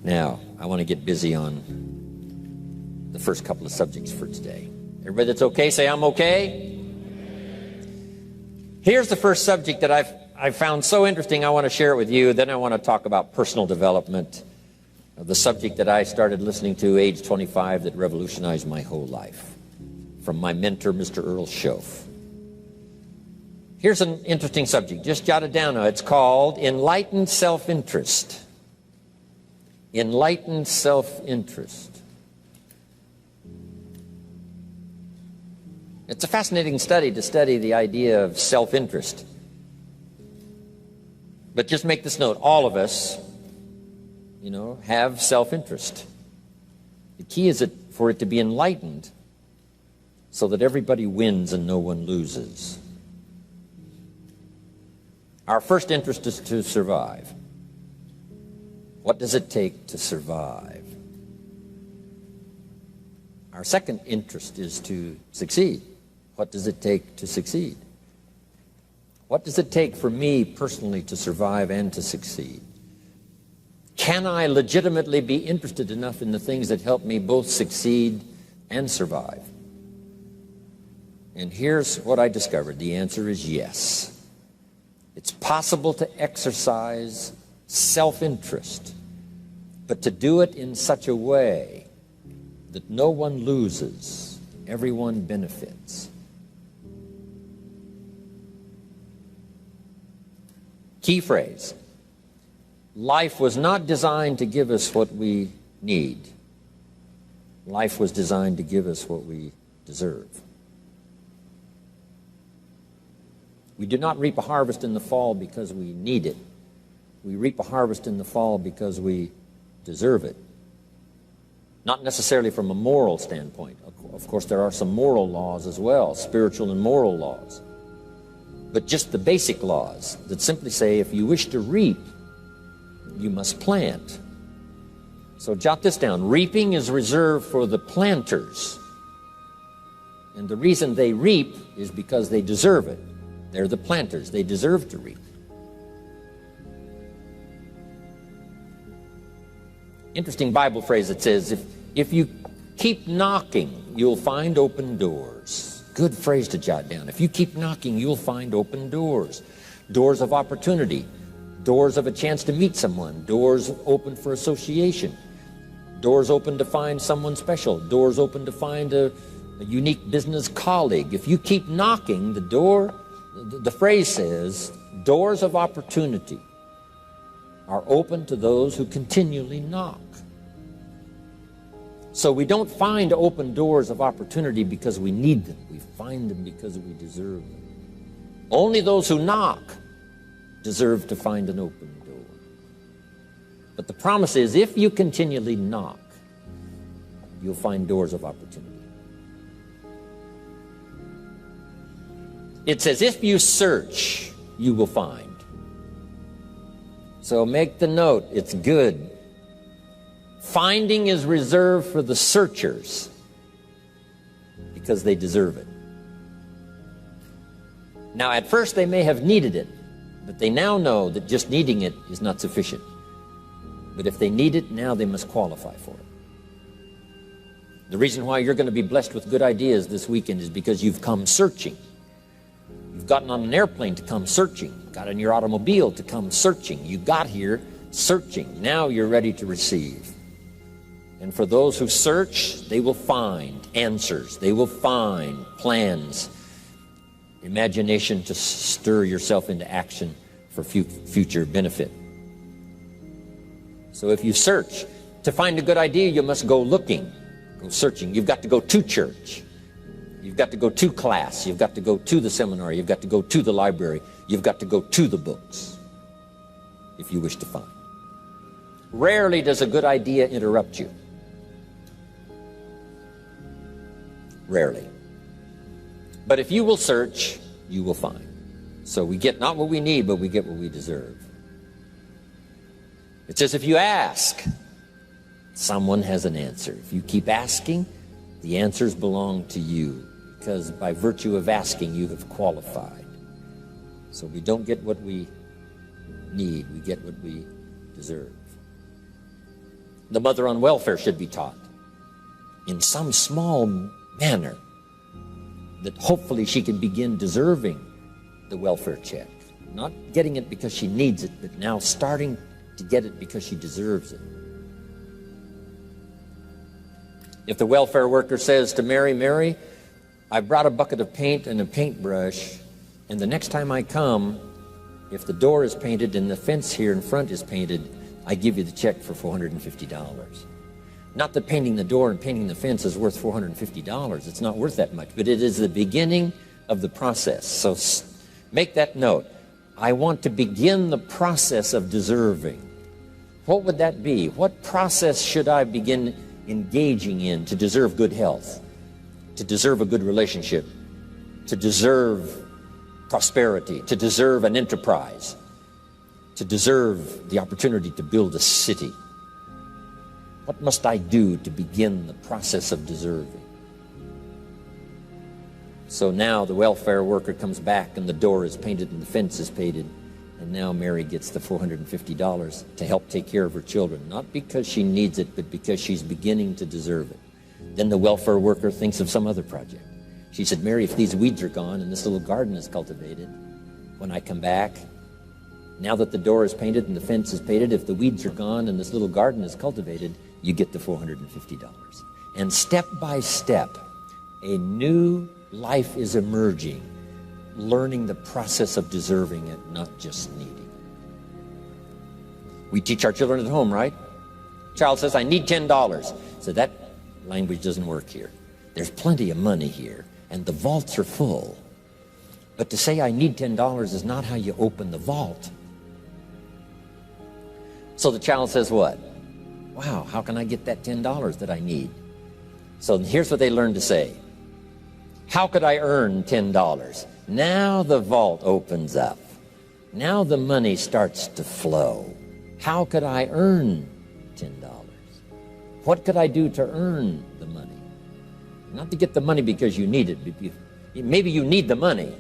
Now, I want to get busy on the first couple of subjects for today. Everybody that's okay, say I'm okay. Here's the first subject that I've found so interesting. I want to share it with you. Then I want to talk about personal development, the subject that I started listening to age 25 that revolutionized my whole life, from my mentor, Mr. Earl Schoaf. Here's an interesting subject. Just jot it down now. It's called enlightened self-interest. Enlightened self-interest. It's a fascinating study to study the idea of self-interest. But just make this note, all of us, have self-interest. The key is for it to be enlightened so that everybody wins and no one loses. Our first interest is to survive. What does it take to survive? Our second interest is to succeed. What does it take to succeed? What does it take for me personally to survive and to succeed? Can I legitimately be interested enough in the things that help me both succeed and survive? And here's what I discovered. The answer is yes. It's possible to exercise self-interest, but to do it in such a way that no one loses, everyone benefits. Key phrase: life was not designed to give us what we need. Life was designed to give us what we deserve. We do not reap a harvest in the fall because we need it. We reap a harvest in the fall because we deserve it. Not necessarily from a moral standpoint. Of course, there are some moral laws as well, spiritual and moral laws. But just the basic laws that simply say if you wish to reap, you must plant. So jot this down. Reaping is reserved for the planters. And the reason they reap is because they deserve it. They're the planters. They deserve to reap. Interesting Bible phrase that says, if you keep knocking, you'll find open doors. Good phrase to jot down. If you keep knocking, you'll find open doors. Doors of opportunity. Doors of a chance to meet someone. Doors open for association. Doors open to find someone special. Doors open to find a unique business colleague. If you keep knocking, the phrase says, doors of opportunity are open to those who continually knock. So we don't find open doors of opportunity because we need them. We find them because we deserve them. Only those who knock deserve to find an open door. But the promise is, if you continually knock, you'll find doors of opportunity. It says, if you search, you will find. So make the note, it's good. Finding is reserved for the searchers because they deserve it. Now, at first they may have needed it, but they now know that just needing it is not sufficient. But if they need it, now they must qualify for it. The reason why you're going to be blessed with good ideas this weekend is because you've come searching. You've gotten on an airplane to come searching. Got in your automobile to come searching. You got here searching. Now you're ready to receive. And for those who search, they will find answers. They will find plans, imagination to stir yourself into action for future benefit. So if you search, to find a good idea, you must go looking, go searching. You've got to go to church. You've got to go to class. You've got to go to the seminar. You've got to go to the library. You've got to go to the books if you wish to find. Rarely does a good idea interrupt you. Rarely. But if you will search, you will find. So we get not what we need, but we get what we deserve. It says if you ask, someone has an answer. If you keep asking, the answers belong to you, because by virtue of asking, you have qualified. So we don't get what we need, we get what we deserve. The mother on welfare should be taught in some small manner that hopefully she can begin deserving the welfare check. Not getting it because she needs it, but now starting to get it because she deserves it. If the welfare worker says to Mary, Mary, I brought a bucket of paint and a paintbrush, and the next time I come, if the door is painted and the fence here in front is painted, I give you the check for $450. Not that painting the door and painting the fence is worth $450. It's not worth that much, but it is the beginning of the process. So make that note. I want to begin the process of deserving. What would that be? What process should I begin engaging in to deserve good health, to deserve a good relationship, to deserve prosperity, to deserve an enterprise, to deserve the opportunity to build a city? What must I do to begin the process of deserving? So now the welfare worker comes back and the door is painted and the fence is painted, and now Mary gets the $450 to help take care of her children, not because she needs it, but because she's beginning to deserve it. Then the welfare worker thinks of some other project. She said, Mary, if these weeds are gone and this little garden is cultivated, when I come back, now that the door is painted and the fence is painted, if the weeds are gone and this little garden is cultivated, you get the $450. And step by step, a new life is emerging, learning the process of deserving it, not just needing. We teach our children at home, right? Child says, I need $10. So that language doesn't work here. There's plenty of money here, and the vaults are full. But to say I need $10 is not how you open the vault. So the child says what? Wow, how can I get that $10 that I need? So here's what they learn to say. How could I earn $10? Now the vault opens up. Now the money starts to flow. How could I earn $10? What could I do to earn the money? Not to get the money because you need it. Maybe you need the money.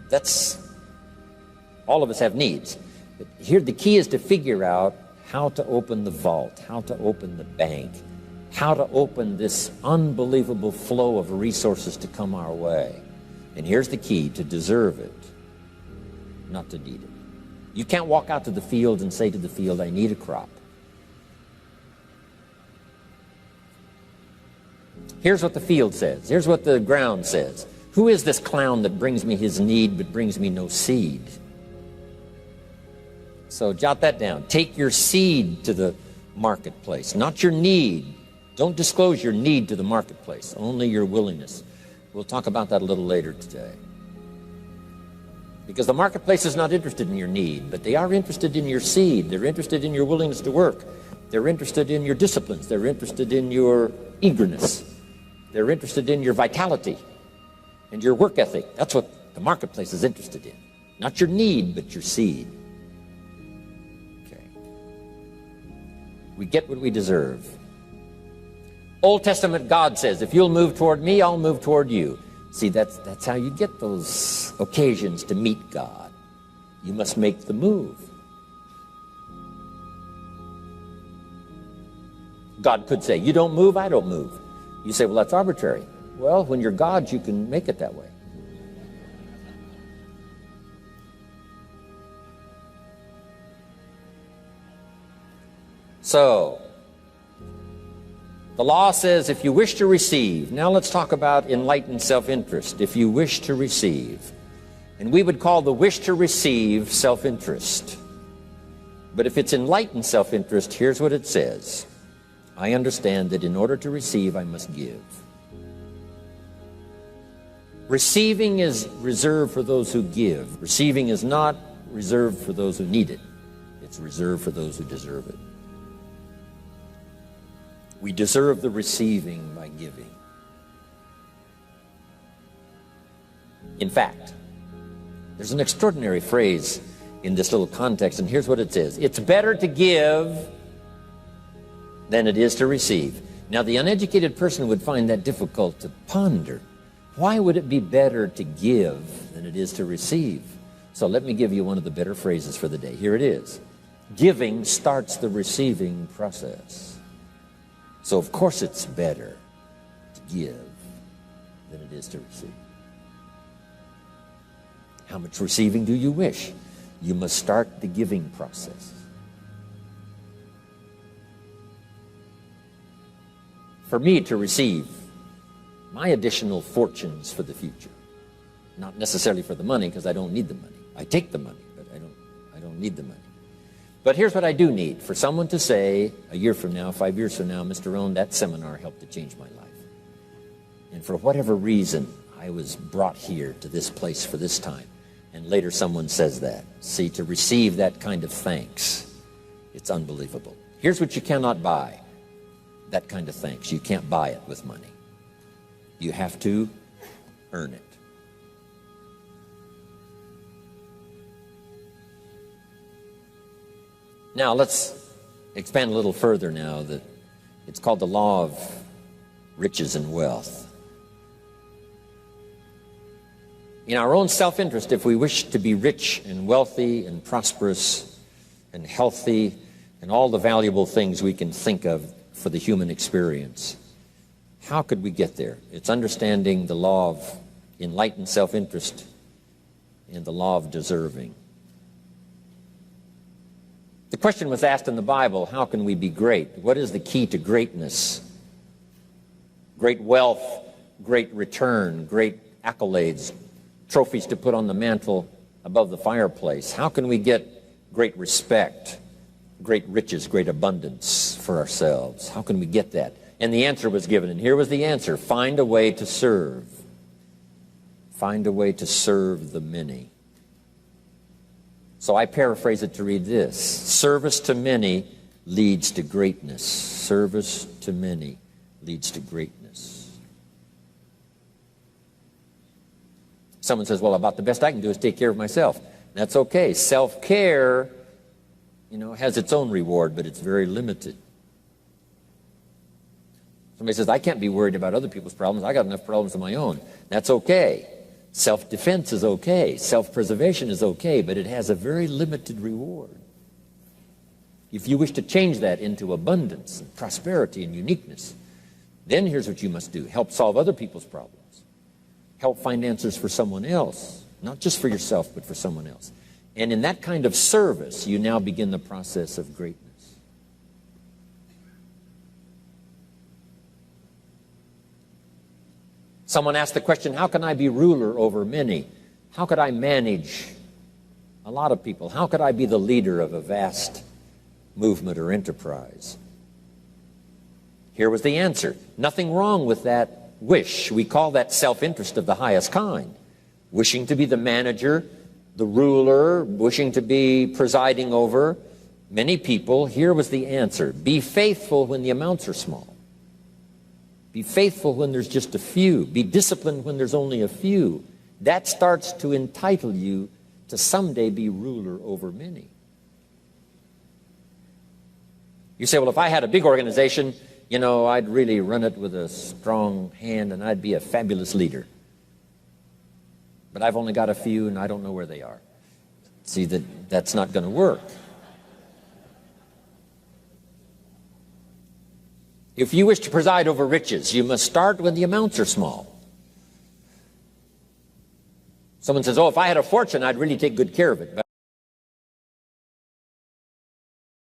That's, all of us have needs. But here the key is to figure out how to open the vault, how to open the bank, how to open this unbelievable flow of resources to come our way. And here's the key: to deserve it, not to need it. You can't walk out to the field and say to the field, I need a crop. Here's what the field says. Here's what the ground says. Who is this clown that brings me his need but brings me no seed? So jot that down. Take your seed to the marketplace, not your need. Don't disclose your need to the marketplace, only your willingness. We'll talk about that a little later today. Because the marketplace is not interested in your need, but they are interested in your seed. They're interested in your willingness to work. They're interested in your disciplines. They're interested in your eagerness. They're interested in your vitality and your work ethic. That's what the marketplace is interested in. Not your need, but your seed. Okay. We get what we deserve. Old Testament God says, if you'll move toward me, I'll move toward you. See, that's how you get those occasions to meet God. You must make the move. God could say, you don't move, I don't move. You say, well, that's arbitrary. Well, when you're God, you can make it that way. So, the law says if you wish to receive, now let's talk about enlightened self-interest. If you wish to receive, and we would call the wish to receive self-interest. But if it's enlightened self-interest, here's what it says. I understand that in order to receive, I must give. Receiving is reserved for those who give. Receiving is not reserved for those who need it. It's reserved for those who deserve it. We deserve the receiving by giving. In fact, there's an extraordinary phrase in this little context, and here's what it says. It's better to give than it is to receive. Now, the uneducated person would find that difficult to ponder. Why would it be better to give than it is to receive? So let me give you one of the better phrases for the day. Here it is. Giving starts the receiving process. So of course it's better to give than it is to receive. How much receiving do you wish? You must start the giving process. For me to receive my additional fortunes for the future, not necessarily for the money, because I don't need the money. I take the money, but I don't need the money. But here's what I do need: for someone to say a year from now, 5 years from now, Mr. Rohn, that seminar helped to change my life. And for whatever reason, I was brought here to this place for this time. And later someone says that. See, to receive that kind of thanks, it's unbelievable. Here's what you cannot buy: that kind of thanks. You can't buy it with money. You have to earn it. Now let's expand a little further now. That it's called the law of riches and wealth. In our own self-interest, if we wish to be rich and wealthy and prosperous and healthy and all the valuable things we can think of for the human experience, how could we get there? It's understanding the law of enlightened self-interest and the law of deserving. The question was asked in the Bible, how can we be great? What is the key to greatness? Great wealth, great return, great accolades, trophies to put on the mantle above the fireplace. How can we get great respect, great riches, great abundance for ourselves? How can we get that? And the answer was given, and here was the answer: find a way to serve. Find a way to serve the many. So I paraphrase it to read this: service to many leads to greatness. Service to many leads to greatness. Someone says, well, about the best I can do is take care of myself. That's okay. Self-care, has its own reward, but it's very limited. Somebody says, I can't be worried about other people's problems. I got enough problems of my own. That's okay. Self-defense is okay. Self-preservation is okay, but it has a very limited reward. If you wish to change that into abundance and prosperity and uniqueness, then here's what you must do: help solve other people's problems. Help find answers for someone else, not just for yourself, but for someone else. And in that kind of service, you now begin the process of greatness. Someone asked the question, how can I be ruler over many? How could I manage a lot of people? How could I be the leader of a vast movement or enterprise? Here was the answer: nothing wrong with that wish. We call that self-interest of the highest kind. Wishing to be the manager, the ruler, wishing to be presiding over many people. Here was the answer: be faithful when the amounts are small. Be faithful when there's just a few. Be disciplined when there's only a few. That starts to entitle you to someday be ruler over many. You say, well, if I had a big organization, I'd really run it with a strong hand and I'd be a fabulous leader. But I've only got a few and I don't know where they are. See, that's not going to work. If you wish to preside over riches, you must start when the amounts are small. Someone says, oh, if I had a fortune, I'd really take good care of it.